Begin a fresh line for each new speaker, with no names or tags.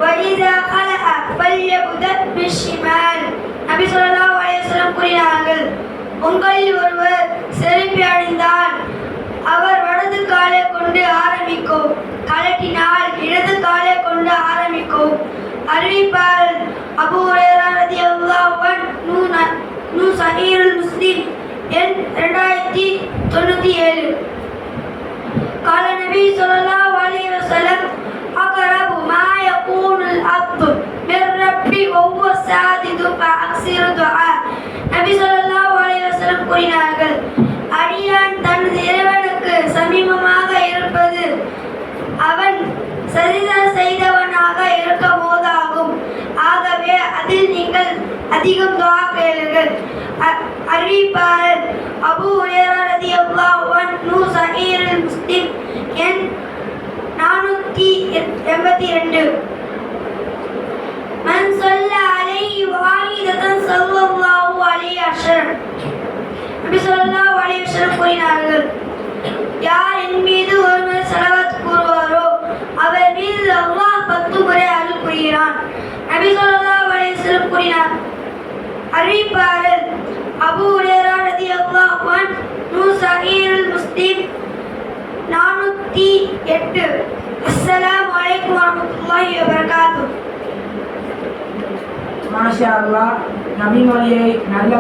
وإذا خلع فليبدأ بالشمال. நபி ஸல்லல்லாஹு அலைஹி வஸல்லம் கூறினார்கள், உங்களில் ஒருவர் செருப்பை அணிந்தால் அவர் வலது காலை கொண்டு ஆரம்பிக்கும், கழட்டினால் இடது காலை கொண்டு ஆரம்பிக்கும். அறிவிப்பாளர் அபூ ஹுரைரா ரலியல்லாஹு அன்ஹு சஹீஹுல் முஸ்லிம் எண் 2097. قال النبي صلى الله عليه وسلم أقرب ما يكون العبد من ربه وهو ساجد فأكثر الدعاء. நபி ஸல்லல்லாஹு அலைஹி வஸல்லம் கூறினார்கள், அடியான் தனது இறைவனுக்கு சமீபமாக இருப்பது அவன் சரிதா செய்தவனாக இருக்க போதாகும். ஆகவே அதில் நீங்கள் அதிகம் துஆ கேளுங்கள். அறிவிப்பாளர் அபூ ஹுரைரா ரலியல்லாஹு அன்ஹு சஹீஹுல் முஸ்லிம் எண் 482. மன் ஸல்லா அலைஹி வாஹிதத்தன் ஸல்லல்லாஹு அலைஹி அஷ்ரம். நபி ஸல்லல்லாஹு அலைஹி வஸல்லம் கூறினார்கள், யார் என் மீது ஒருமுறை ஸலவாத் கூறுவாரோ அவர் மீது அல்லாஹ் 10 முறை அருள் புரிகிறான். நபி ஸல்லல்லாஹு அலைஹி வஸல்லம் கூறினார். அறிவிப்பாளர் அபூ ஹுரைரா ரலியல்லாஹு அன்ஹு சஹீஹுல் முஸ்லிம் 408. அஸ்ஸலாமு அலைக்கும் வரஹ்மத்துல்லாஹி வபரகாத்துஹு.
மாஷா அல்லாஹ், நபி மொழியை நல்ல